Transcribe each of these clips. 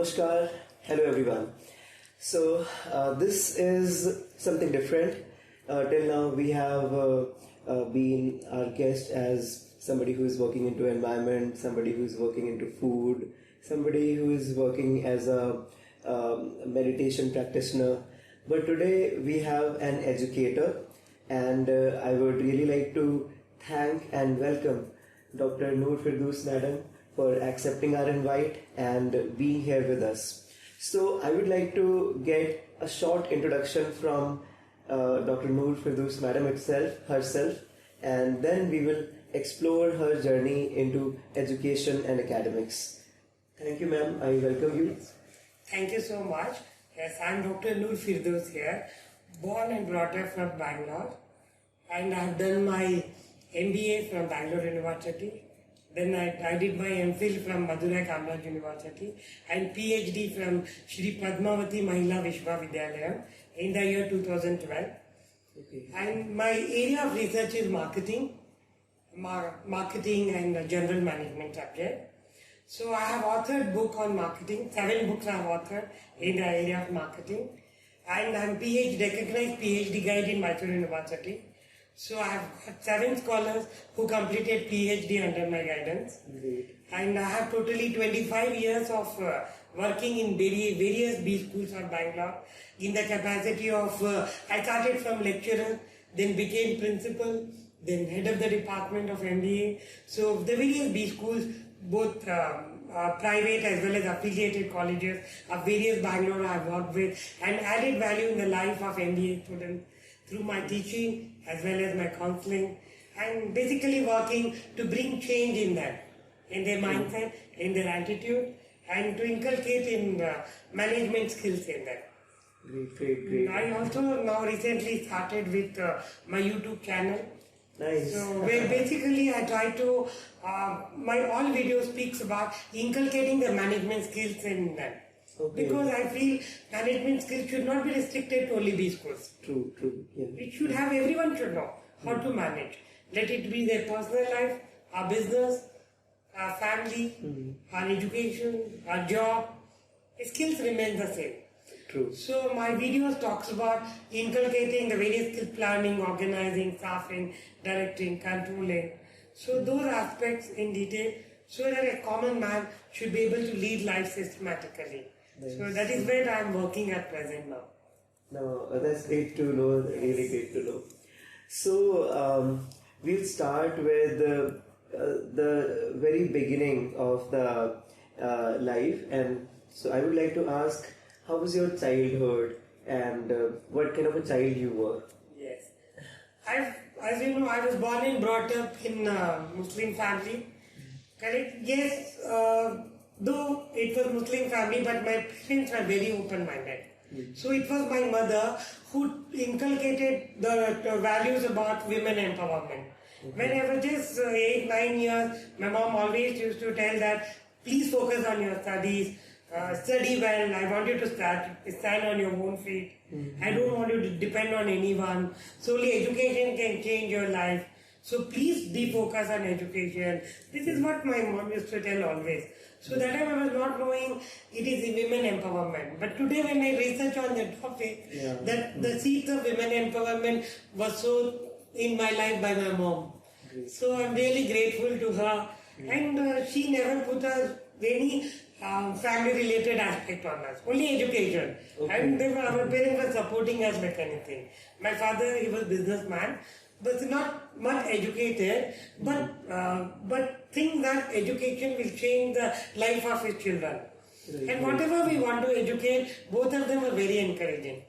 Namaskar, hello everyone. So this is something different. Till now we have been our guest as somebody who is working into environment, somebody who is working into food, somebody who is working as a meditation practitioner. But today we have an educator, and I would really like to thank and welcome Dr. Noor Firdoos Madam for accepting our invite and being here with us. So I would like to get a short introduction from Dr. Noor Firdoos Madam herself, and then we will explore her journey into education and academics. Thank you, ma'am. I welcome you. Thank you so much. Yes, I'm Dr. Noor Firdoos here, born and brought up from Bangalore, and I've done my MBA from Bangalore University. Then I did my MPhil from Madurai Kamraj University and PhD from Shri Padmavati Mahila Vishwavidyalaya in the year 2012. Okay. And my area of research is marketing and general management subject. So I have authored book on marketing, 7 books I have authored in the area of marketing. And I'm recognized PhD guide in Mysore University. So I have got 7 scholars who completed PhD under my guidance. Great. And I have totally 25 years of working in various B schools of Bangalore in the capacity of, I started from lecturer, then became principal, then head of the department of MBA. So the various B schools, both private as well as affiliated colleges of various Bangalore I have worked with and added value in the life of MBA students through my teaching as well as my counseling, and basically working to bring change in them, in their mindset, in their attitude, and to inculcate in management skills in them. Great. I also now recently started with my YouTube channel. Nice. So where basically I try to, my all video speaks about inculcating the management skills in them. Okay. Because I feel management skills should not be restricted to only B schools. True. Yeah. It should have, everyone should know how to manage. Let it be their personal life, our business, our family, our education, our job. Skills remain the same. True. So my videos talks about inculcating the various skill planning, organizing, staffing, directing, controlling. So those aspects in detail so that a common man should be able to lead life systematically. Nice. So that is where I am working at present now. No, that's great to know, really great to know. So, we'll start with the very beginning of the life, and so I would like to ask, how was your childhood and what kind of a child you were? Yes. As you know, I was born and brought up in a Muslim family. Correct? Yes, though it was Muslim family, but my parents were very open-minded. So it was my mother who inculcated the values about women empowerment. When I was just 8-9 years, my mom always used to tell that, please focus on your studies, study well, I want you to stand on your own feet. I don't want you to depend on anyone. Solely education can change your life. So please be focused on education. This is what my mom used to tell always. So that time I was not knowing it is women empowerment. But today when I research on the topic, that the seeds of women empowerment was sown in my life by my mom. Great. So I'm really grateful to her. And she never put any family related aspect on us. Only education. Okay. And our parents were supporting us like anything. My father, he was businessman. But not much educated, but think that education will change the life of his children. And whatever we want to educate, both of them are very encouraging.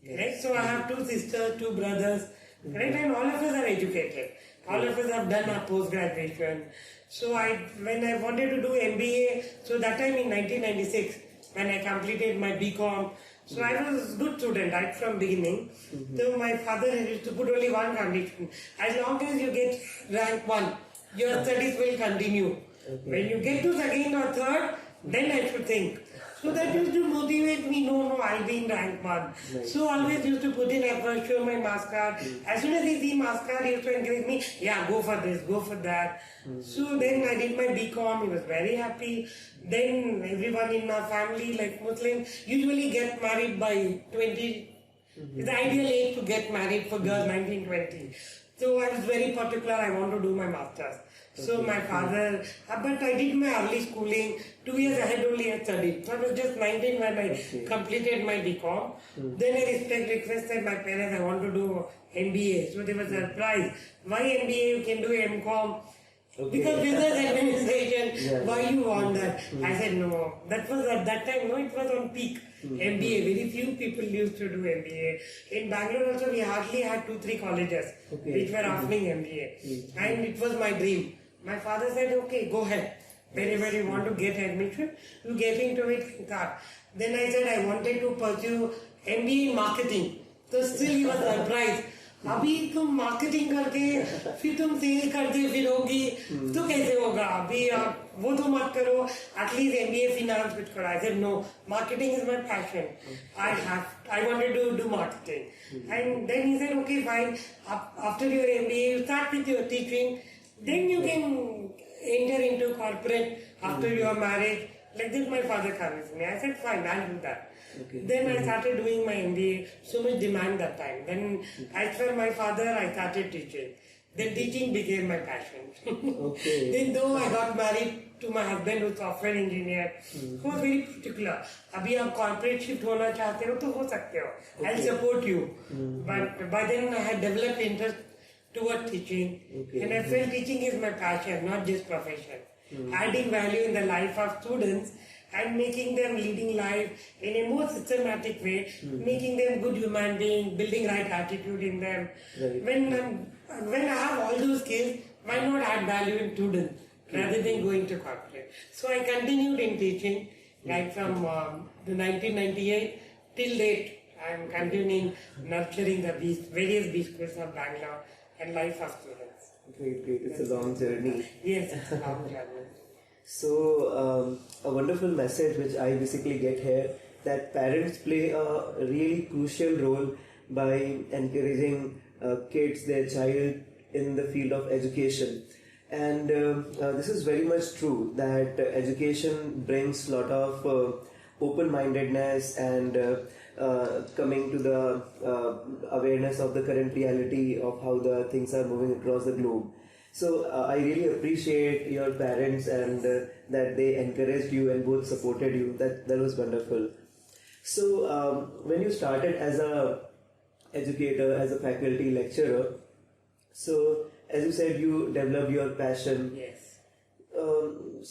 Correct? So I have 2 sisters, 2 brothers, correct? And all of us are educated. All of us have done our post-graduation. So when I wanted to do MBA, so that time in 1996, when I completed my BCom, so I was a good student right from beginning. So my father used to put only one condition. As long as you get rank 1, your studies will continue. When you get to second or third, then I should think. So that used to motivate me, no, I'll be in rank 1. Right. So always used to put in effort, show my marks card. As soon as he see marks card, he used to encourage me, yeah, go for this, go for that. So then I did my BCom, he was very happy. Then everyone in my family, like Muslims, usually get married by 20. The ideal age to get married for girls, 1920. So I was very particular, I want to do my masters. So my father, but I did my early schooling, 2 years ahead only I studied. So I was just 19 when I completed my BCom. Then I requested my parents, I want to do MBA. So they were surprised. Why MBA? You can do MCom. Because business administration, why you want that? I said no. That was at that time, no, it was on peak. MBA, very few people used to do MBA. In Bangalore also, we hardly had 2-3 colleges which were offering MBA. And it was my dream. My father said, okay, go ahead. Wherever you want to get admission, you get into it. Then I said I wanted to pursue MBA in marketing. So still he was surprised. अभी तुम marketing करके फिर तुम cell करते फिरोगी तो कैसे होगा अभी आप वो तो मत करो एटलीस्ट एमबीए फाइनेंस कुछ करो I said no marketing is my passion I wanted to do marketing and then he said okay fine after your MBA you start with your teaching then you can enter into corporate after your marriage like this my father convinced me I said fine I'll do that. Then I started doing my MBA, so much demand that time. Then as per my father, I started teaching. Then teaching became my passion. Then though I got married to my husband who's software engineer, who was very particular. अभी आप corporate shift होना चाहते हो तो हो सकते हो. I'll support you. But by then I had developed interest toward teaching. And I felt teaching is my passion, not just profession. Adding value in the life of students and making them leading life in a more systematic way, making them good human beings, building right attitude in them. When I have all those skills, why not add value in students rather than going to corporate? So I continued in teaching, like from the 1998 till date. I am continuing nurturing the various B schools of Bangalore and life of students. Great. It's a long journey. Yes, it's a long journey. So, a wonderful message which I basically get here that parents play a really crucial role by encouraging kids, their child in the field of education. And this is very much true that education brings a lot of open-mindedness and coming to the awareness of the current reality of how the things are moving across the globe. So I really appreciate your parents and that they encouraged you and both supported you. That was wonderful. So when you started as a educator, as a faculty lecturer, so as you said, you developed your passion. Yes.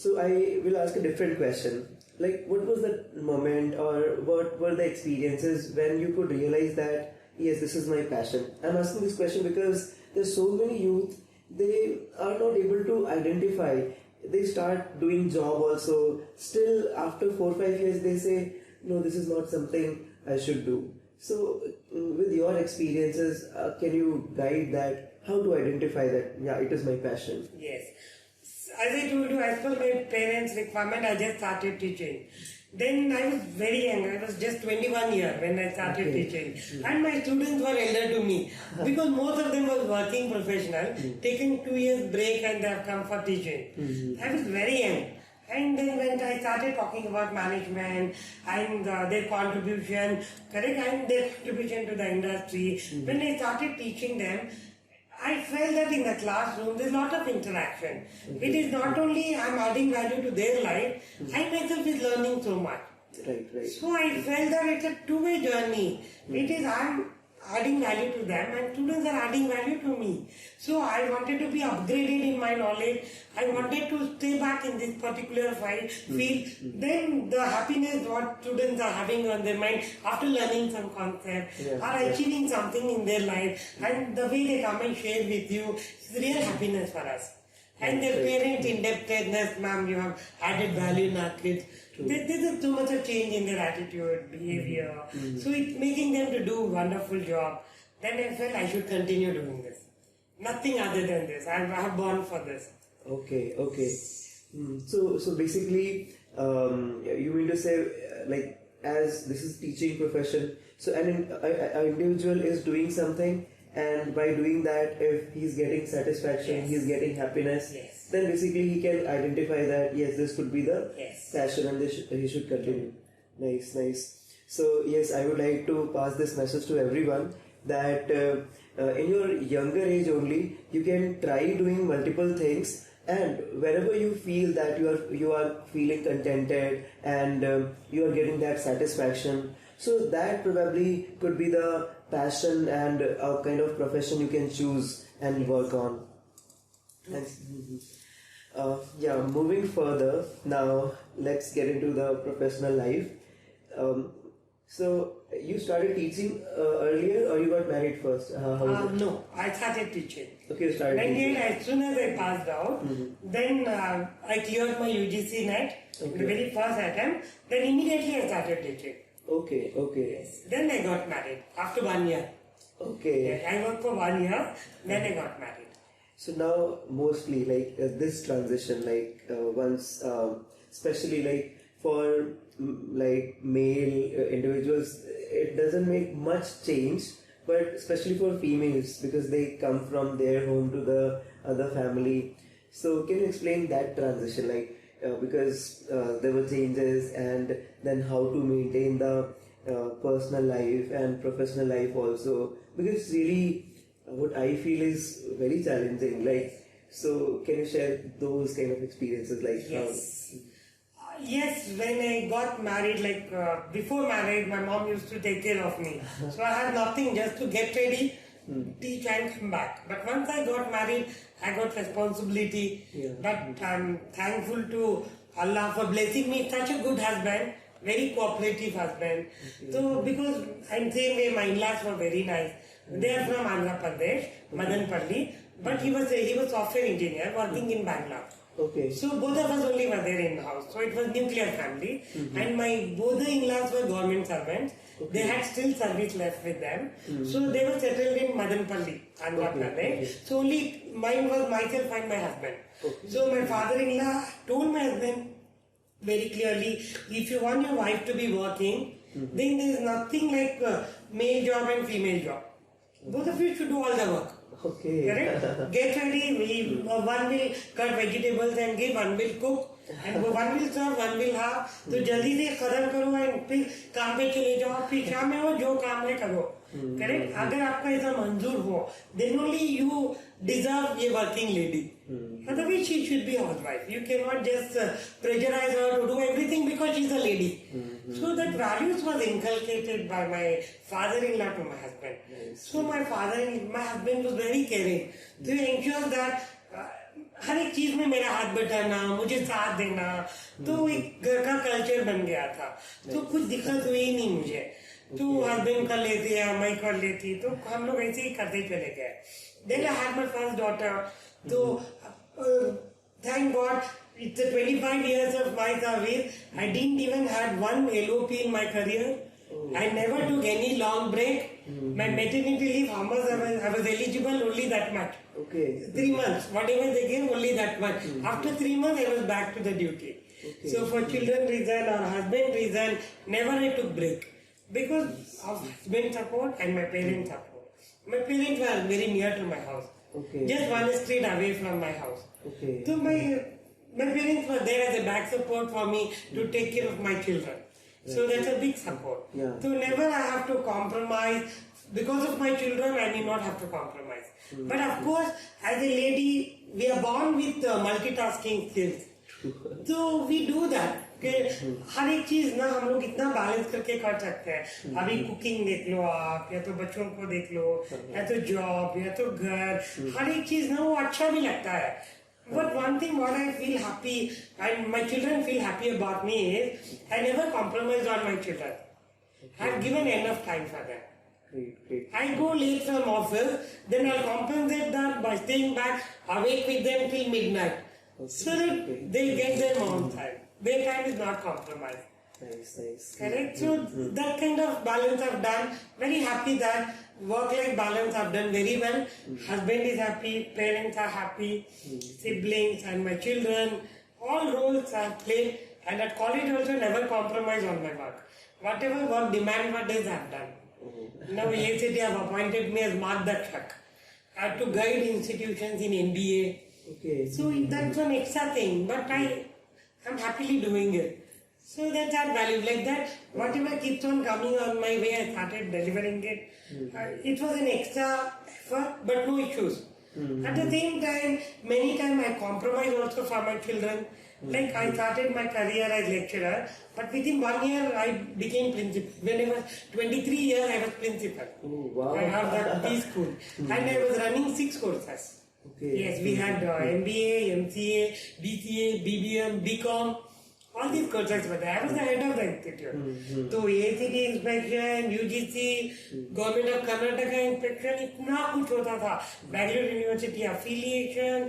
So I will ask a different question. Like, what was the moment or what were the experiences when you could realize that, yes, this is my passion? I'm asking this question because there's so many youth, they are not able to identify. They start doing job also. Still, after 4-5 years, they say, no, this is not something I should do. So, with your experiences, can you guide that? How to identify that, yeah, it is my passion? Yes. As I told you, as per my parents' requirement, I just started teaching. Then I was very young. I was just 21 years when I started teaching. And my students were elder to me. Because most of them were working professional, taking 2 years break and they have come for teaching. I was very young. And then when I started talking about management and their contribution, and their contribution to the industry, when I started teaching them, I felt that in the classroom there's a lot of interaction. It is not only I'm adding value to their life, I myself is learning so much. Right. So I felt that it's a two-way journey. It is I'm adding value to them and students are adding value to me. So I wanted to be upgraded in my knowledge. I wanted to stay back in this particular field. Then the happiness what students are having on their mind after learning some concept are achieving something in their life and the way they come and share with you is real happiness for us. And their parents' indebtedness, ma'am, you have added value in our kids. There's too much of change in their attitude, behavior. So it's making them to do a wonderful job. Then I felt I should continue doing this. Nothing other than this. I have born for this. Okay. So basically, You mean to say, like, as this is teaching profession, so an individual is doing something, and by doing that, if he's getting satisfaction, Yes. he's getting happiness, Yes. then basically he can identify that yes, this could be the Yes. passion, and he should continue. Nice, nice. So yes, I would like to pass this message to everyone that in your younger age only, you can try doing multiple things, and wherever you feel that you are feeling contented and you are getting that satisfaction, so that probably could be the passion and a kind of profession you can choose and work on. Thanks. Yeah, moving further now, let's get into the professional life. So you started teaching earlier, or you got married first? How was it? No, I started teaching. Okay, you started Then teaching. as soon as I passed out, then I cleared my UGC net, Okay. the very first attempt. Then immediately I started teaching. Okay, okay, Then I got married after 1 year. okay. I worked for 1 year, then I got married. So now mostly like this transition, like once, especially like for like male individuals, it doesn't make much change, but especially for females because they come from their home to the other family. So can you explain that transition, like because there were changes, and then how to maintain the personal life and professional life also, because really what I feel is very challenging. Like, so can you share those kind of experiences? Like, Yes. Yes, when I got married, like before marriage, my mom used to take care of me. So I had nothing, just to get ready, teach and come back. But once I got married, I got responsibility. Yeah. But I'm thankful to Allah for blessing me such a good husband, very cooperative husband. Okay. So because I'm same way, my in-laws were very nice. They are from Andhra Pradesh, Madanpalli, but he was software engineer working in Bangalore. okay. So both of us only were there in the house. So it was nuclear family, and my both the in-laws were government servants. They had still service left with them, so they were settled in Madanpalli, Andhra Okay, Pradesh. okay. So only mine was myself and my husband. Okay. So my father-in-law told my husband very clearly, if you want your wife to be working, then there is nothing like male job and female job. Both of you should do all the work. Okay. Correct? Get ready, one will cut vegetables and give, one will cook, and one will serve, one will have. तो जल्दी से खत्म करो and फिर काम पे चले जाओ, फिर शाम में हो जो काम है करो. Correct? अगर आपका ऐसा मंजूर हो, then only you deserve a working lady. Otherwise she should be a housewife. You cannot just pressurize her to do everything because she's a lady. So that values was inculcated by my father-in-law to my husband. So my husband was very caring. So he ensures that हर एक चीज में मेरा हाथ बटाना, मुझे साथ देना, तो एक घर का कल्चर बन गया था. तो कुछ दिक्कत हुई नहीं मुझे. तो हस्बैंड कर लेते हैं, मैं कर लेती, तो हम लोग ऐसे ही करते चले गए. Then I had my first daughter. So thank God, it's 25 years of my service. I didn't even had one LOP in my career. I never took any long break. My maternity leave, how much I was eligible, only that much. Okay. 3 months, whatever they gave, only that much. After 3 months, I was back to the duty. Okay. So for children reason or husband reason, never I took break. Because of husband support and my parents support. My parents were very near to my house. Okay. Just one street away from my house. Okay. So my parents were there as a back support for me to take care of my children. So that's a big support. Yeah. So never I have to compromise. Because of my children, I may not have to compromise. But of course, as a lady, we are born with multitasking skills. So we do that. कि हर एक चीज ना हम लोग इतना balance करके कर सकते हैं. अभी कुकिंग देख लो आप, या तो बच्चों को देख लो, या तो जॉब, या तो घर, हर एक चीज ना वो अच्छा भी लगता है. But one thing what I feel happy and my children feel happy about me is I never compromise on my children. I have given enough time for them. Great, great. I go late from office, then I'll compensate that by staying back awake with them till midnight. So that they get their own time. Their time is not compromised. Nice, nice. Correct? So that kind of balance I've done. Very happy that work-life balance I've done very well. Husband is happy, parents are happy, siblings and my children. All roles I've played And at college also never compromise on my work. Whatever work demand what is I've done. Now ACT have appointed me as Margdarshak. I have to guide institutions in MBA. Okay. So that's an extra thing, but I'm happily doing it. So that's our value. Like that, whatever keeps on coming on my way, I started delivering it. It was an extra effort, but no issues. At the same time, many times I compromise also for my children. Like I started my career as lecturer, but within 1 year I became principal. When I was 23 years, I was principal. Oh, wow. I have that preschool. And I was running 6 courses. Okay. Yes, we had MBA, MCA, BCA, BBM, BCom. All these courses were there. I was the head of the institute. So ACT inspection, UGC, Government of Karnataka inspection, इतना कुछ होता था. Bangalore University affiliation,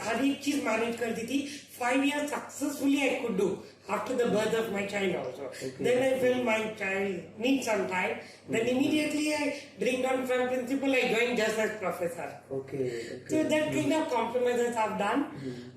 हर एक चीज manage करती थी. 5 years successfully I could do after the birth of my child also. Okay. Then I felt my child needs some time. Then immediately I bring down from principal, I joined just as professor. Okay. So that kind of compromises I've done.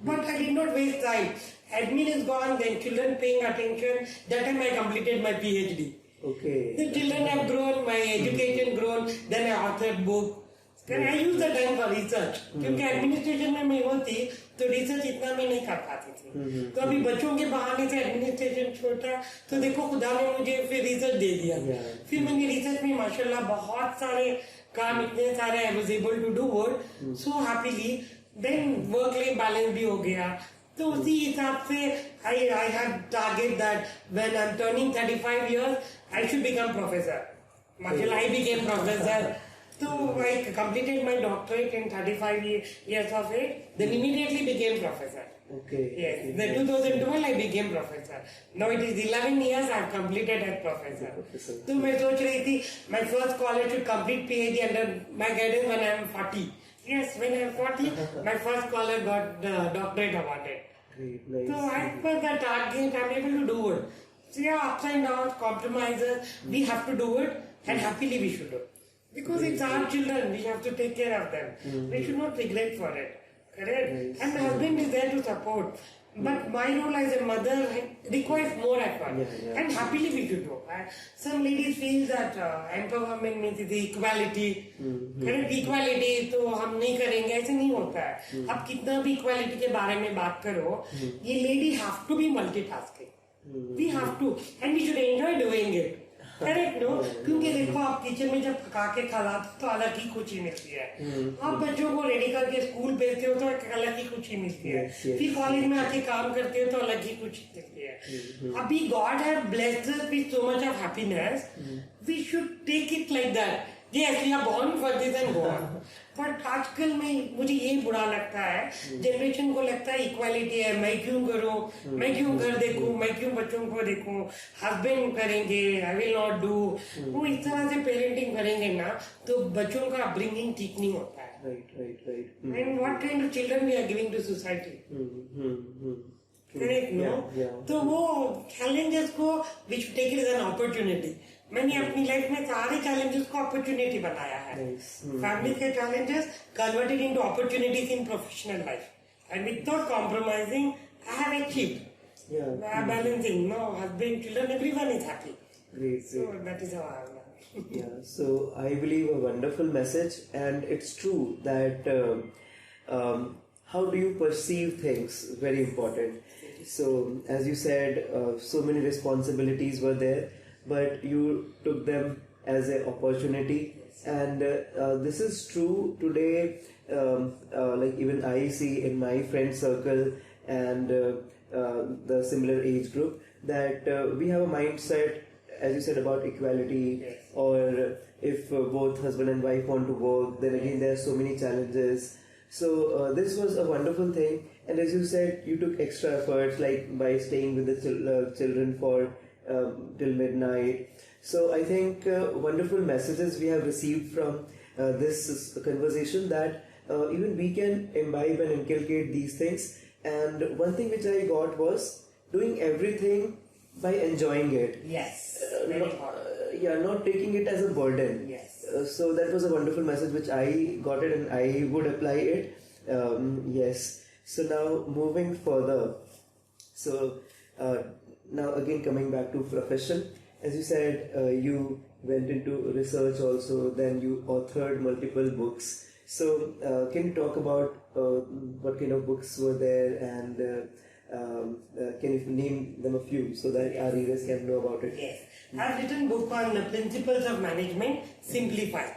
But I did not waste time. Admin is gone, then children paying attention. That time I completed my PhD. Okay. The children have grown, my education grown, then I authored book. Then I use the time for research. क्योंकि administration में मैं होती तो research इतना मैं नहीं कर पाती थी. तो अभी बच्चों के बहाने से एडमिनिस्ट्रेशन छोटा तो देखो खुदा ने मुझे फिर रिसर्च दे दिया. फिर मैंने रिसर्च में माशाल्लाह बहुत सारे काम इतने सारे I was able to do work so happily. Then work life balance भी हो गया. तो उसी हिसाब से I have target that when I am turning 35 years I should become professor. माशाल्लाह I became professor. So I completed my doctorate in 35 years of age, then immediately became professor. Okay. Yes, then 2012 I became professor. Now it is 11 years I have completed as professor. So मैं सोच रही थी my first college should complete PhD under my guidance when I am 40. Yes, when I am 40, my first scholar got the doctorate awarded. Great, nice. So as per the target, I am able to do it. So yeah, ups and downs, compromises, we have to do it and happily we should do it. Because it's our children, we have to take care of them. We should not regret for it. Correct? Nice. And my husband is there to support. But my role as a mother requires more effort. And happily we should do. Some ladies feel that empowerment means the equality. Correct? Equality तो हम नहीं करेंगे ऐसे नहीं होता है. अब कितना भी equality के बारे में बात करो, ये lady have to be multitasking. We have to, and we should enjoy doing it. Correct no. क्योंकि देखो आप किचन में जब पका के खिलाते तो अलग ही खुशी मिलती है. आप बच्चों को रेडी करके स्कूल भेजते हो तो एक अलग ही खुशी मिलती है. फिर कॉलेज में आके काम करते हो तो अलग ही खुशी मिलती है. अभी God have blessed us with so much of happiness. We should take it like that. Yes, we are born for this and go on. But आजकल में मुझे ये बुरा लगता है, जनरेशन को लगता है इक्वालिटी है, मैं क्यों करूं, मैं क्यों घर देखूं, मैं क्यों बच्चों को देखूं, हस्बैंड करेंगे, आई विल नॉट डू. वो इस तरह से पेरेंटिंग करेंगे ना तो बच्चों का अपब्रिंगिंग ठीक नहीं होता है. Right. And what kind of children we are giving to society. Correct no. तो वो चैलेंजेस को we should take it as an opportunity. मैंने अपनी लाइफ में सारे चैलेंजेस को अपॉर्चुनिटी बनाया है. फैमिली के challenges converted into opportunities in professional life and without compromising I have achieved. Balancing, no, husband, children, everyone is happy. Great. So that is how I am. Yeah, so I believe a wonderful message, and it's true that how do you perceive things, very important. So as you said, so many responsibilities were there, but you took them as an opportunity, and this is true today. Like even I see in my friend circle and the similar age group that we have a mindset, as you said, about equality. Or if both husband and wife want to work, then again there are so many challenges. So this was a wonderful thing, and as you said, you took extra efforts, like by staying with the children for till midnight. So I think wonderful messages we have received from this conversation, that even we can imbibe and inculcate these things. And one thing which I got was doing everything by enjoying it. Yes. Not taking it as a burden. Yes. So that was a wonderful message which I got it, and I would apply it. Yes. So now moving further. So Now again coming back to profession, as you said, you went into research also, then you authored multiple books. So can you talk about what kind of books were there, and can you name them a few so that our readers can know about it? Yes. I've written book on the principles of management simplified.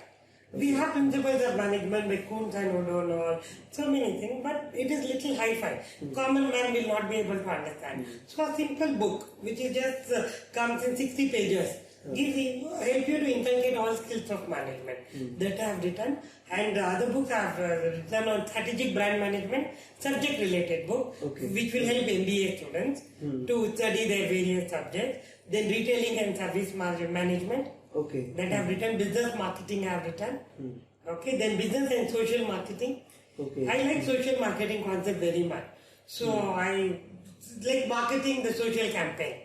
We have principles of management by Kuntz and O'Donnell, so many things, but it is little hi-fi. Common man will not be able to understand. So a simple book, which is just comes in 60 pages, gives you, help you to inculcate all skills of management. That I have written. And other books I have written on strategic brand management, subject-related book, which will help MBA students to study their various subjects. Then retailing and service management. That I have written. Business marketing I have written. Then business and social marketing. I like social marketing concept very much. So I like marketing the social campaign.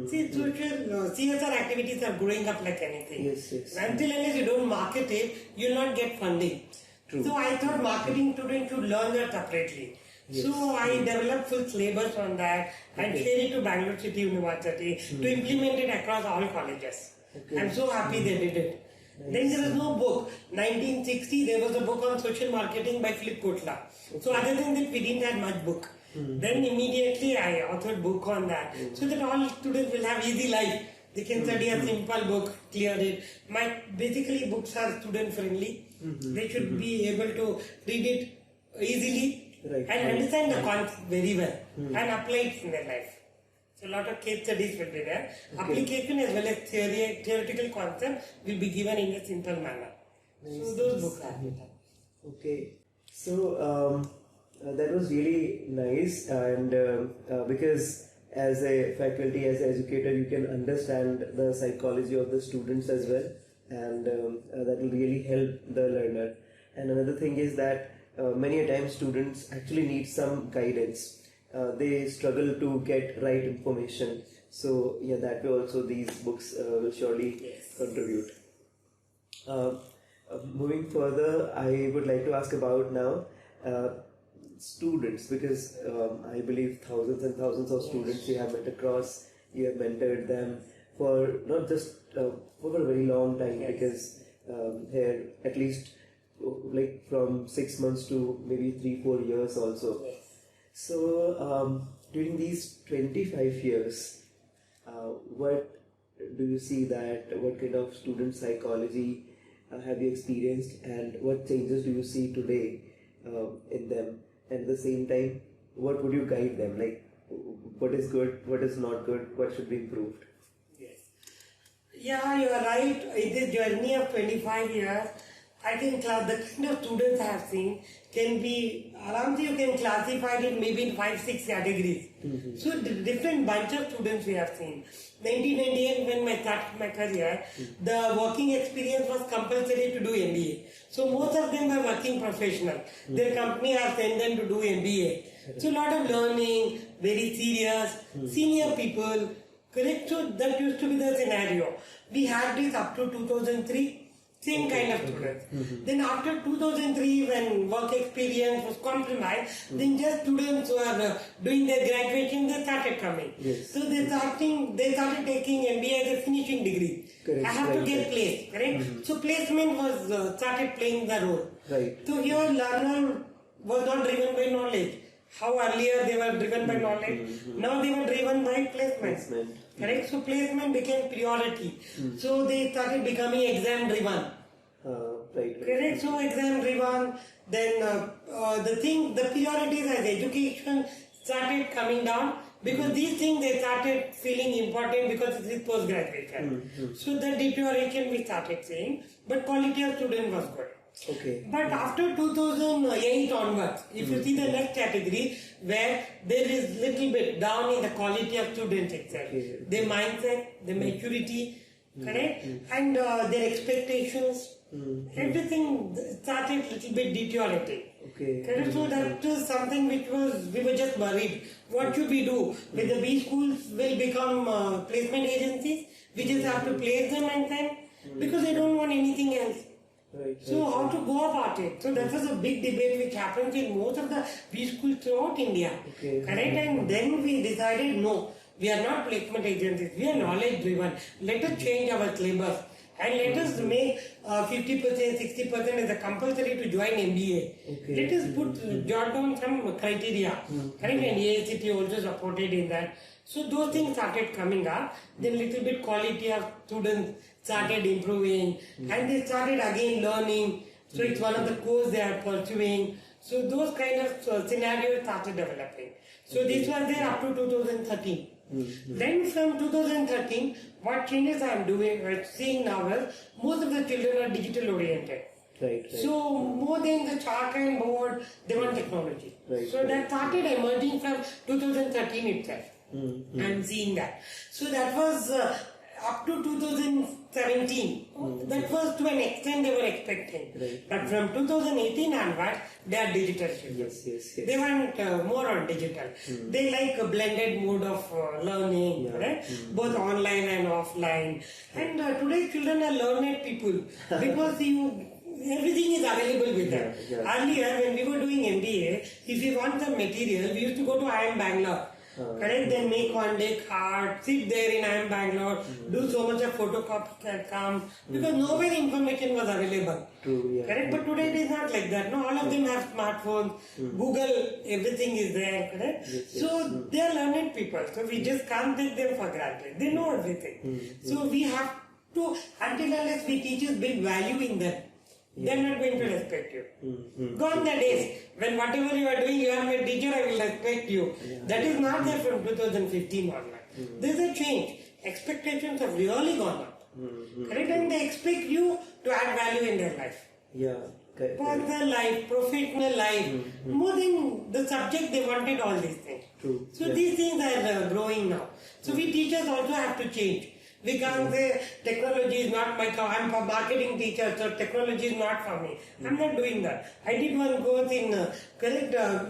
See, social CSR activities are growing up like anything. Yes. Until unless you don't market it, you'll not get funding. True. So I thought marketing students should learn that separately. So I developed full syllabus on that and shared it to Bangalore City University to implement it across all colleges. I'm so happy they did it. Then there was no book. 1960 there was a book on social marketing by Philip Kotler. So other than that we didn't have much book. Then immediately I authored book on that, so that all students will have easy life. They can study a simple book, clear it. My basically books are student friendly. They should be able to read it easily and understand the concept very well and apply it in their life. So a lot of case studies will be there. Application as well as theoretical concept will be given in a simple manner. So those books are written. So that was really nice, and because as a faculty, as an educator, you can understand the psychology of the students as well, and that will really help the learner. And another thing is that many a time students actually need some guidance. They struggle to get right information. So that way also these books will surely contribute. Moving further, I would like to ask about now students, because I believe thousands and thousands of students you have met across, you have mentored them for not just for a very long time, because here at least like from 6 months to maybe 3-4 years also. So during these 25 years, what do you see that, what kind of student psychology have you experienced, and what changes do you see today in them? And at the same time, what would you guide them? Like, what is good, what is not good, what should be improved? Yes. Yeah, you are right. In this journey of 25 years, I think the kind of students I have seen can be, around you can classify it maybe in 5-6 categories. So different bunch of students we have seen. 1998 when I started my career, the working experience was compulsory to do MBA. So most of them were working professional. Their company has sent them to do MBA. So a lot of learning, very serious, senior people, correct? So that used to be the scenario. We had this up to 2003. Same kind of students. Then after 2003, when work experience was compromised, then just students who are doing their graduation, they started coming. So they started taking MBA as a finishing degree. I have to get placed, correct? So placement was started playing the role. So here learner was not driven by knowledge. How earlier they were driven by knowledge, now they were driven by placement. Correct? So placement became priority. So they started becoming exam driven. Correct? So exam driven. Then the priorities as education started coming down, because these things they started feeling important because it is post graduation. So the deterioration we started seeing, but quality of student was good. But after 2008 onwards, if you see the next category, where there is little bit down in the quality of students itself, their mindset, their maturity, correct, and their expectations, everything started little bit deteriorating. Correct? So that is something which we were just worried. What should we do? Whether B schools will become placement agencies, we just have to place them and then, because they don't want anything else. So how to go about it? So that was a big debate which happens in most of the B schools throughout India. Correct? And then we decided no, We are not placement agencies. We are knowledge driven. Let us change our syllabus. And let us make 50%, 60% as a compulsory to join MBA. Okay. Let us jot down some criteria. Correct? And AICT also supported in that. So those things started coming up. Then little bit quality of students started improving. And they started again learning. So it's one of the course they are pursuing. So those kind of scenarios started developing. So this was there up to 2013. Then from 2013, what changes I am doing, seeing now is most of the children are digital oriented. Right. So more than the chalk and board, they want technology. Right. So that started emerging from 2013 itself. Mm-hmm. I'm seeing that. So that was up to 2017. That was to an extent they were expecting. Right. But from 2018 onwards, they are digital children. Yes. They want more on digital. They like a blended mode of learning, right? Both online and offline. And today's children are learned people because everything is available with them. Earlier, when we were doing MBA, if you want some material, we used to go to IIM Bangalore. Correct? Then make one day card, sit there in IIM Bangalore, do so much of photocopy can come, because nowhere information was available. True, yeah. Correct? But today it is not like that. No, all of them have smartphones, Google, everything is there. Correct? So they are learned people. So we just can't take them for granted. They know everything. So we have to, until unless we teachers build value in them, they are not going to respect you. Gone the days when whatever you are doing, you are my teacher, I will respect you. That is not there from 2015 onward. There is a change. Expectations have really gone up. Correct? And they expect you to add value in their life. Yeah. Correct. Personal life, professional life, more than the subject, they wanted all these things. True. So these things are growing now. So we teachers also have to change. We can't say technology is not my I'm a marketing teacher, so technology is not for me. I'm not doing that. I did one course in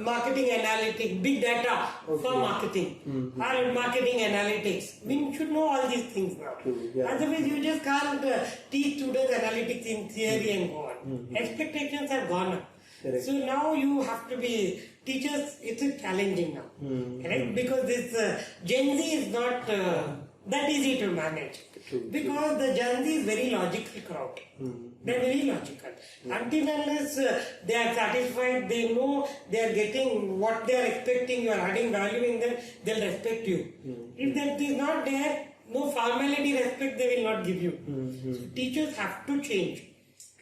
marketing analytics, big data for marketing, or marketing analytics. We should know all these things now. True, yeah. Otherwise, you just can't teach students analytics in theory and go on. Expectations have gone up. Correct. So now you have to be teachers. It's challenging now, correct? Because this Gen Z is not that easy to manage. True. Because the Gen Z is very logical crowd. They're very logical. Until unless they are satisfied, they know they are getting what they are expecting, you are adding value in them, they'll respect you. If that is not there, no formality respect they will not give you. So teachers have to change.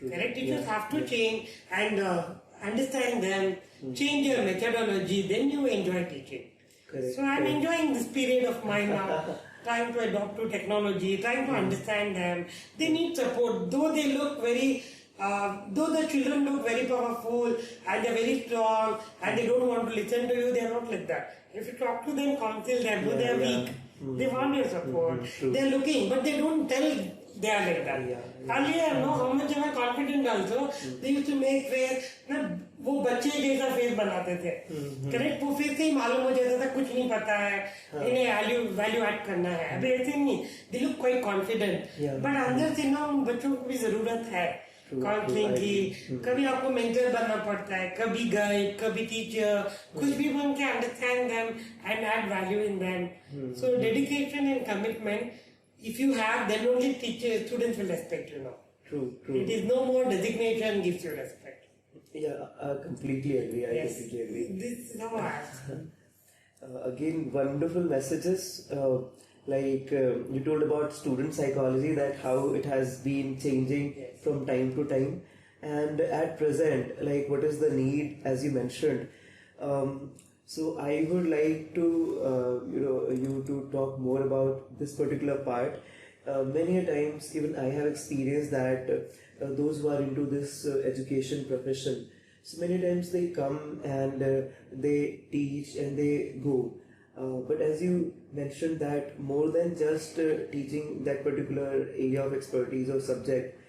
Correct? Teachers have to change and understand them, change your methodology, then you enjoy teaching. Correct. So I'm enjoying this period of mine now, trying to adopt to technology, trying to understand them. They need support, though they look very, though the children look very powerful and they're very strong and they don't want to listen to you, they're not like that. If you talk to them, counsel them, though they're weak, they want your support. They're looking, but they don't tell they are like that. Earlier, no, how much am I confident also, they used to make face, वो बच्चे जैसा face बनाते थे. Correct? वो face से ही मालूम हो जाता था कुछ नहीं पता है, इन्हें वैल्यू ऐड करना है. अभी ऐसे नहीं, they look quite confident, but अंदर से ना उन बच्चों को भी जरूरत है काउंसलिंग की. कभी आपको मेंटर बनना पड़ता है, कभी गाइड, कभी टीचर, कुछ भी बन के understand them and add value in them. So dedication and commitment, if you have, then only students will respect you now. True. It is no more designation gives you respect. Yeah, I completely agree. Completely agree. This is how I am. Again, wonderful messages. You told about student psychology, that how it has been changing from time to time, and at present, like what is the need, as you mentioned. So I would like to, you to talk more about this particular part. Many a times, even I have experienced that those who are into this education profession, so many times they come and they teach and they go. But as you mentioned that more than just teaching that particular area of expertise or subject,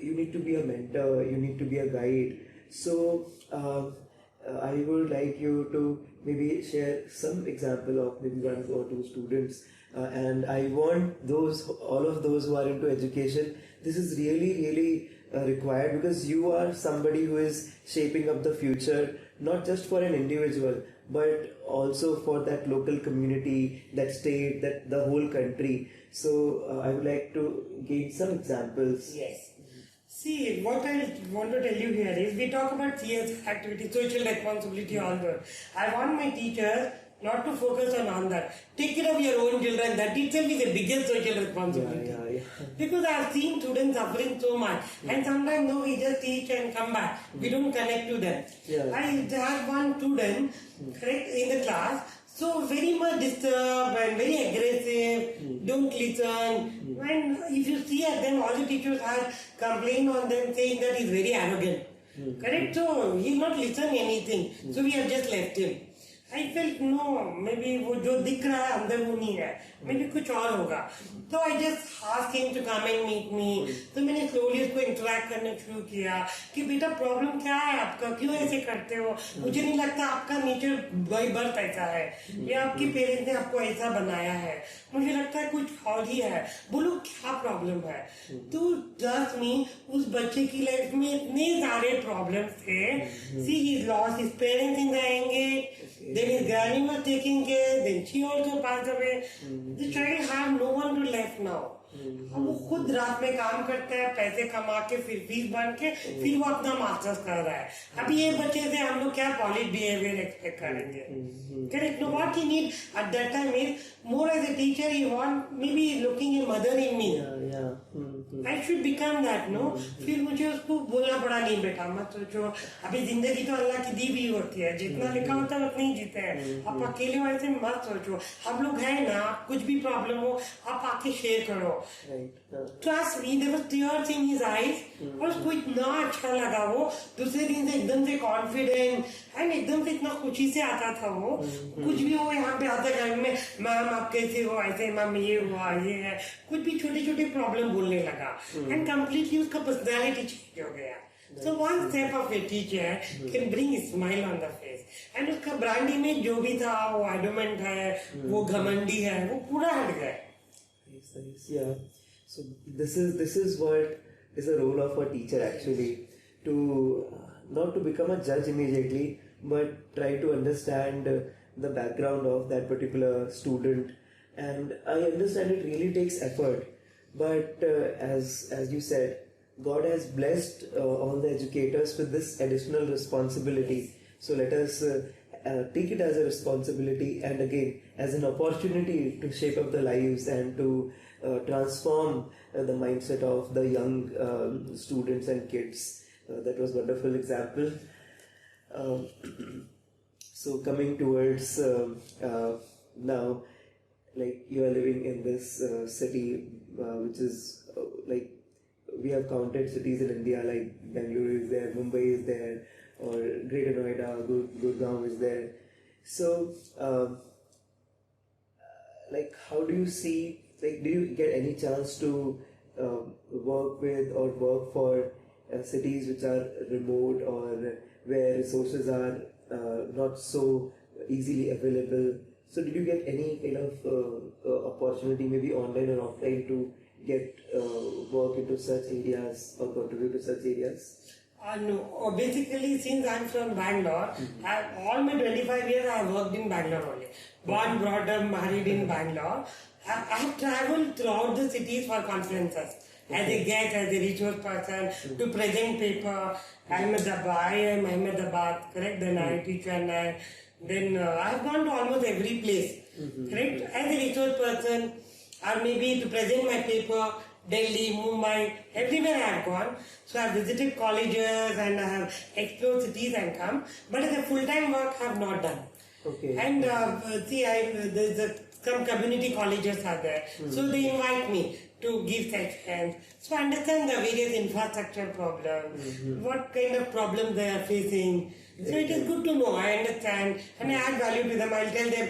you need to be a mentor, you need to be a guide. So I would like you to maybe share some example of maybe one or two students, and I want all of those who are into education. This is really required, because you are somebody who is shaping up the future, not just for an individual, but also for that local community, that state, that the whole country. So I would like to give some examples. Yes. See, what I want to tell you here is, we talk about CS activity, social responsibility, all that. I want my teachers not to focus on that. Take care of your own children. That itself is the biggest social responsibility. Yeah. Because I have seen students suffering so much, and sometimes no, we just teach and come back. We don't connect to them. Yeah. I had one student, correct, in the class, so very much disturbed and very aggressive, don't listen. And if you see at them, all the teachers have complained on them, saying that he's very arrogant. Correct? So he'll not listen anything. So we have just left him. I felt no, maybe वो जो दिख रहा है अंदर वो नहीं है, maybe कुछ और होगा. तो I just asked him to come and meet me. तो मैंने slowly उसको interact करना शुरू किया कि बेटा प्रॉब्लम क्या है आपका, क्यों ऐसे करते हो. मुझे नहीं लगता आपका नेचर बाय बर्थ ऐसा है, या आपके पेरेंट्स ने आपको ऐसा बनाया है. मुझे लगता है कुछ और ही है. बोलो क्या प्रॉब्लम है. तो ट्रस्ट मी, उस बच्चे की लाइफ में इतने सारे प्रॉब्लम्स थे. See, he lost his parents in the engage. Then his granny was taking care, then she also passed away. The child had no one to left now. अब वो खुद रात में काम करता है, पैसे कमा के फिर फीस भर के फिर वो अपना मास्टर्स कर रहा है. अभी ये बच्चे से हम लोग क्या पॉलिश बिहेवियर एक्सपेक्ट करेंगे. Correct. No, what he need at that time is more as a teacher he want may be looking a mother in me. I should become that. No, फिर मुझे उसको बोलना पड़ा, नहीं बेटा मत सोचो, अभी जिंदगी तो अल्लाह की दी भी होती है, जितना लिखा होता है उतना ही जीते हैं. आप अकेले वैसे मत सोचो, हम लोग हैं ना, कुछ भी प्रॉब्लम हो आप आके शेयर करो. Trust me, there was tears in his eyes. और उसको इतना अच्छा लगा. वो दूसरे दिन से एकदम से कॉन्फिडेंट एंड एकदम से इतना खुशी से आता था. वो कुछ भी हो यहाँ पे आता घर में, मैम आप कैसे हो, ऐसे मैम ये हुआ, ये है, कुछ भी छोटे छोटे प्रॉब्लम बोलने लगा. एंड कम्प्लीटली उसका पर्सनैलिटी चेंज हो गया. So one step of a teacher can bring a smile on the face. And उसका ब्रांड इमेज जो भी था, वो एडोमेंट है, वो घमंडी है, वो पूरा हट गया. Yeah. So this is what is the role of a teacher actually, to not to become a judge immediately, but try to understand the background of that particular student. And I understand it really takes effort, but as you said, God has blessed all the educators with this additional responsibility. So let us take it as a responsibility, and again as an opportunity to shape up the lives and to transform the mindset of the young students and kids. That was a wonderful example. So coming towards now, like you are living in this city, which is like we have counted cities in India, like Bangalore is there, Mumbai is there, or Greater Noida, Gurgaon is there. So like how do you see, like do you get any chance to work with or work for cities which are remote or where resources are not so easily available? So did you get any kind of opportunity, maybe online or offline, to get work into such areas or contribute to such areas? No, basically since I'm from Bangalore, all my 25 years I have worked in Bangalore only. Born, brought up, married in Bangalore. I have travelled throughout the cities for conferences. As a guest, as a resource person, to present paper. I am Ahmedabad, correct? Then IIT Chennai. Then I have gone to almost every place, correct? As a resource person, or maybe to present my paper, Delhi, Mumbai, everywhere I have gone. So I have visited colleges and I have explored cities and come. But as a full-time work, I have not done. Okay. And some community colleges are there. So they invite me to give sessions. So I understand the various infrastructure problems, what kind of problems they are facing. So it is good to know, I understand, and I add value to them. I'll tell them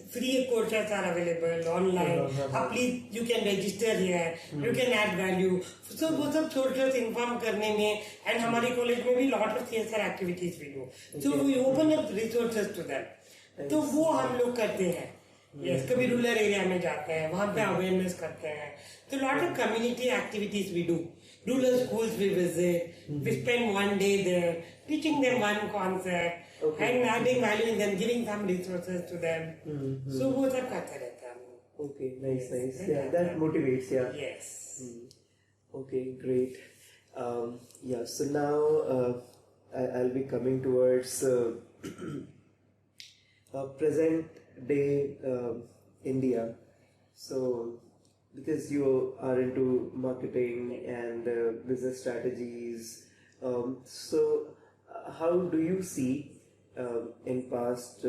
free courses are available online. Please, you can register here. You can add value. So वो सब sources inform करने में, and हमारे college में भी lot of CSR activities we do. So we open up resources to them. तो वो हम लोग करते हैं. Yes, कभी रूरल एरिया में जाते हैं, वहाँ पे अवेयरनेस करते हैं. तो lot of community activities we do. rural schools we visit. We spend one day there, teaching them one concept, and adding value in them, giving some resources to them. So वो सब करते रहते हैं. Okay, nice. Yeah, that motivates. Yeah. Yes. Okay, great. Yeah, so now I'll be coming towards present day India. So, because you are into marketing and business strategies, so how do you see in past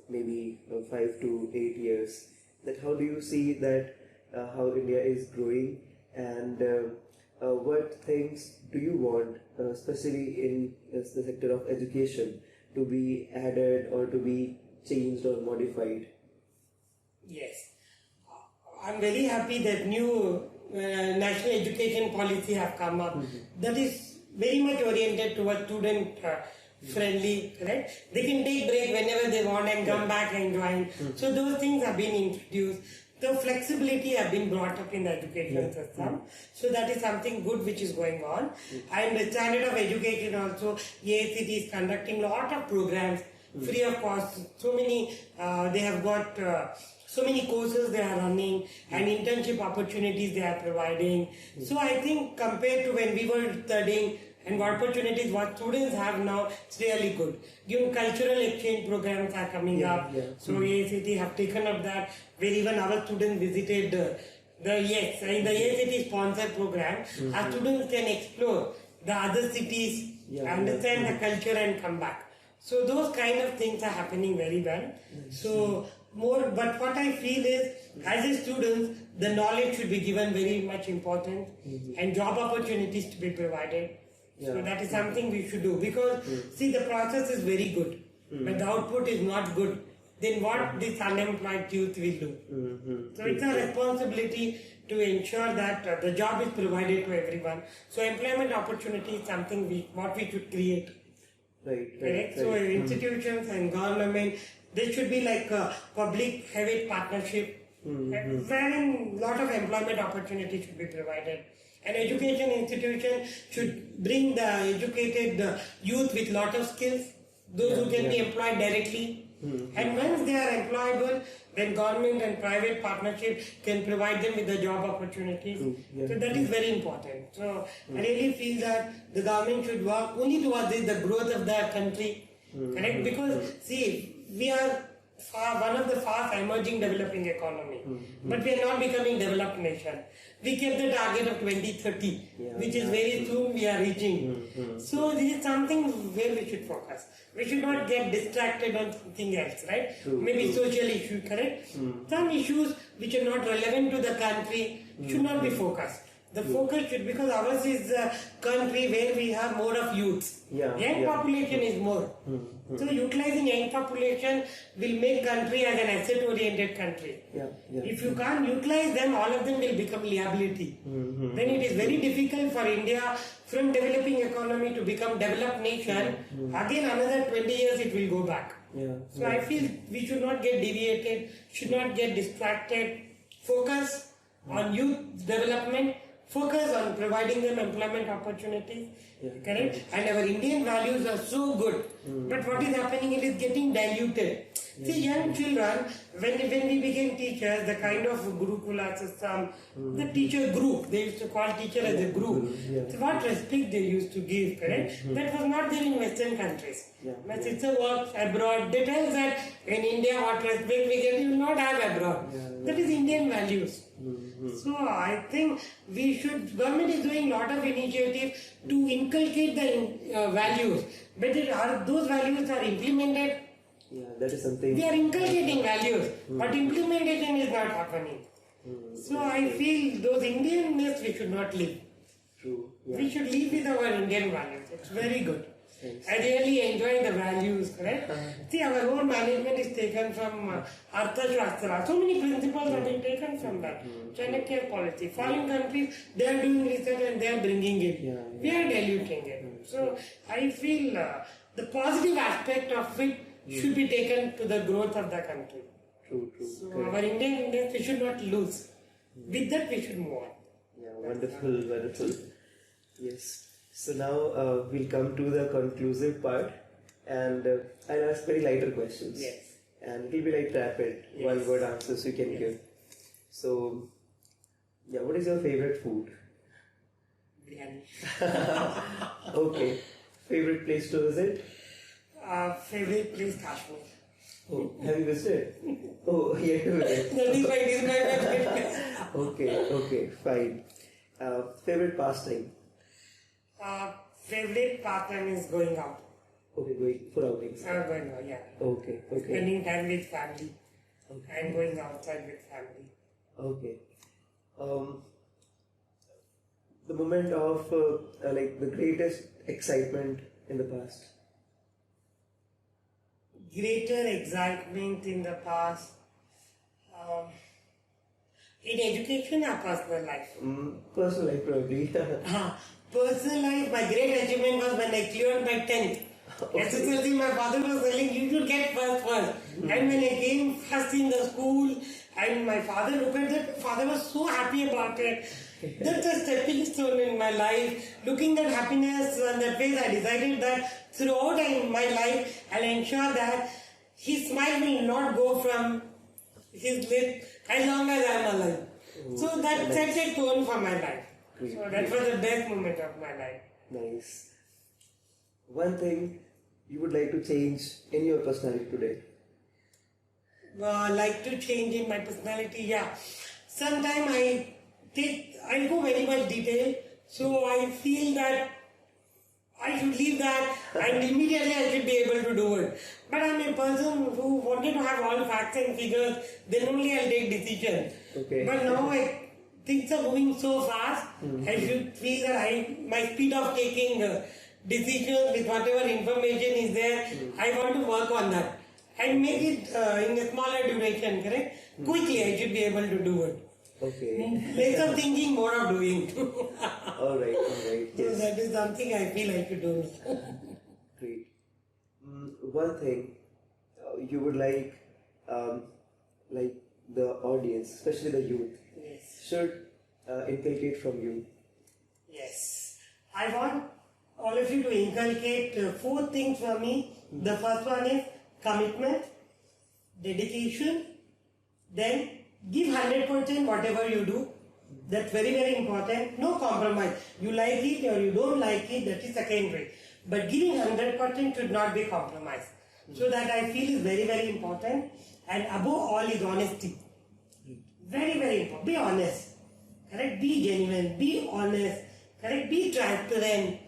maybe 5 to 8 years, that how do you see that how India is growing, and what things do you want, especially in the sector of education, to be added or to be changed or modified? Yes. I'm very happy that new national education policy have come up. That is very much oriented towards student friendly, correct? They can take break whenever they want and come back and join. So those things have been introduced. The flexibility have been brought up in the education system. So that is something good which is going on. And the standard of education also, AICT is conducting a lot of programs free of cost. So many, they have got so many courses they are running and internship opportunities they are providing. So I think compared to when we were studying and what opportunities what students have now, it's really good. Given cultural exchange programs are coming up. So AICT have taken up that, where even our students visited in the AICT sponsored program, our students can explore the other cities, understand the culture and come back. So those kind of things are happening very well. So but what I feel is, as a student, the knowledge should be given very much important and job opportunities to be provided. So that is something we should do, because see, the process is very good, but the output is not good. Then what this unemployed youth will do? So it's a responsibility to ensure that the job is provided to everyone. So employment opportunity is something we should create. Right. So institutions and government, there should be like a public-private partnership, wherein lot of employment opportunities should be provided. An education institution should bring the educated youth with lot of skills, those who can be employed directly. And once they are employable, then government and private partnership can provide them with the job opportunities. So that is very important. So I really feel that the government should work only towards the growth of the country. Correct? Because see, we are one of the fast emerging developing economy, but we are not becoming developed nation. We kept the target of 2030, which is very soon we are reaching. So this is something where we should focus. We should not get distracted on something else, right? Maybe social issues, correct? Some issues which are not relevant to the country should not be focused. The focus should, because ours is a country where we have more of youths. Young population is more. So utilizing young population will make country as an asset-oriented country. If you can't utilize them, all of them will become liability. Then it is very difficult for India from developing economy to become developed nation. Again, another 20 years it will go back. So I feel we should not get deviated, should not get distracted. Focus on youth development. Focus on providing them employment opportunities, correct? And our Indian values are so good, but what is happening, it is getting diluted. See, young children, when we became teachers, the kind of Gurukula system, the teacher group, they used to call teacher as a group. So what respect they used to give, correct? That was not there in Western countries. My sister works abroad, they tell that in India what respect we get, you will not have abroad. That is Indian values. So I think government is doing a lot of initiatives to inculcate the values, but those values are implemented. That is something. We are inculcating values, but implementation is not happening. So I feel those Indianness we should not leave. We should live with our Indian values. It's very good. I really enjoy the values, correct? See, our own management is taken from Arthashastra. So many principles have been taken from that. Chanakya policy. Foreign countries, they are doing research and they are bringing it. We are diluting it. So I feel the positive aspect of it should be taken to the growth of the country. So our Indian, we should not lose. With that, we should move on. Wonderful. Yes. So now we'll come to the conclusive part, and I'll ask very lighter questions. Yes. And it'll be like rapid, Yes. one word answers you can Yes. give. So, yeah, what is your favorite food? Biryani. Okay. Favorite place to visit? Favorite place, Kashmir. Oh, have you visited? Oh, yet to visit. That is why it is my favorite place. Okay, fine. Favorite pastime? Favorite pastime is going out. Okay, going for outings. Going out, yeah. Okay. Spending time with family and going outside with family. Okay. The moment of like the greatest excitement in the past. Greater excitement in the past. In education or personal life? Personal life probably. Personal life, my great achievement was when I cleared my 10th. SSLC, my father was telling you should get first. And when I came first in the school, and my father looked at that, father was so happy about it. That's a stepping stone in my life. Looking at happiness on that face, I decided that throughout my life, I'll ensure that his smile will not go from his lips as long as I'm alive. So that sets a tone for my life. So that was the best moment of my life. Nice. One thing you would like to change in your personality today? Like to change in my personality, yeah. Sometimes I go very much detail, so I feel that I should leave that and immediately I should be able to do it. But I'm a person who wanted to have all facts and figures, then only I'll take decisions. Okay. But now things are moving so fast, I should feel that my speed of taking decisions with whatever information is there, I want to work on that. And make it in a smaller duration, correct? Quickly I should be able to do it. Okay. Less of thinking, more of doing. Alright, So yes. that is something I feel I should do. Great. One thing you would like the audience, especially the youth, Yes. should inculcate from you. Yes. I want all of you to inculcate 4 things for me. The first one is commitment, dedication, then give 100% whatever you do. That's very, very important. No compromise. You like it or you don't like it, that is secondary. But giving 100% should not be compromised. So that I feel is very, very important. And above all is honesty. Very, very important. Be honest. Correct? Be genuine. Be honest. Correct? Be transparent.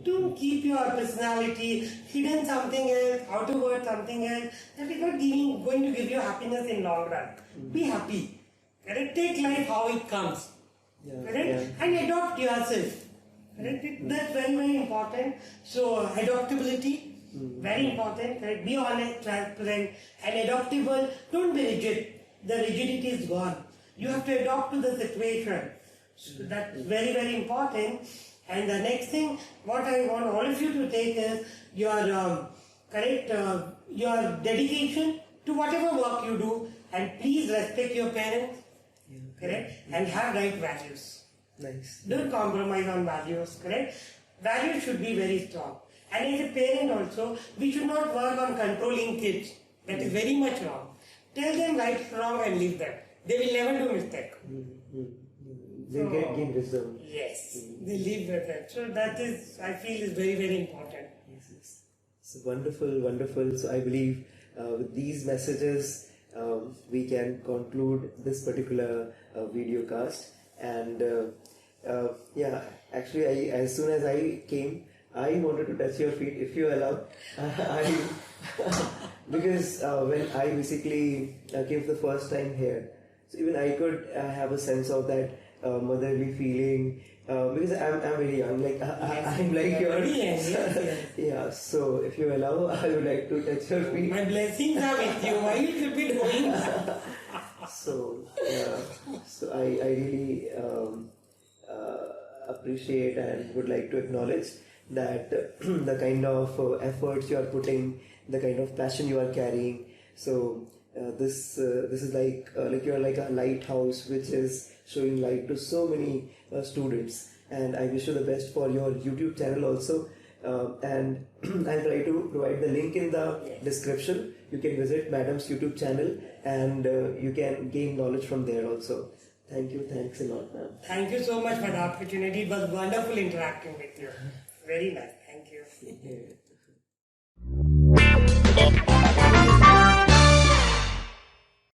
Don't keep your personality hidden something else, outward something else. That is not going to give you happiness in long run. Be happy. Correct? Take life how it comes. Correct? Yeah. And adopt yourself. Correct? That's very, very important. So adaptability, very important. Correct? Be honest, transparent, and adaptable. Don't be rigid. The rigidity is gone. You have to adapt to the situation. So that's very, very important. And the next thing, what I want all of you to take is your your dedication to whatever work you do, and please respect your parents, correct, and have right values. Nice. Don't compromise on values, correct? Values should be very strong. And as a parent also, we should not work on controlling kids. That is very much wrong. Tell them right, wrong, and leave them. They will never do mistake. They gain wisdom. Yes, they live with that. So that is, I feel, is very, very important. Yes. So wonderful. So I believe with these messages we can conclude this particular video cast. And yeah, actually, as soon as I came, I wanted to touch your feet, if you allow. Because when I basically came for the first time here, so even I could have a sense of that motherly feeling, because I'm very young, like I'm like your yeah. So if you allow, I would like to touch your feet. My blessings are with you. Why you should be doing that? So yeah, so I really appreciate and would like to acknowledge that the kind of efforts you are putting, the kind of passion you are carrying. So this is like you are like a lighthouse which is showing light to so many students. and I wish you the best for your YouTube channel also. And I'll try to provide the link in the description. You can visit Madam's YouTube channel, and you can gain knowledge from there also. Thank you. Thanks a lot, ma'am. Thank you so much for the opportunity. It was wonderful interacting with you. Very nice. Thank you. Yeah.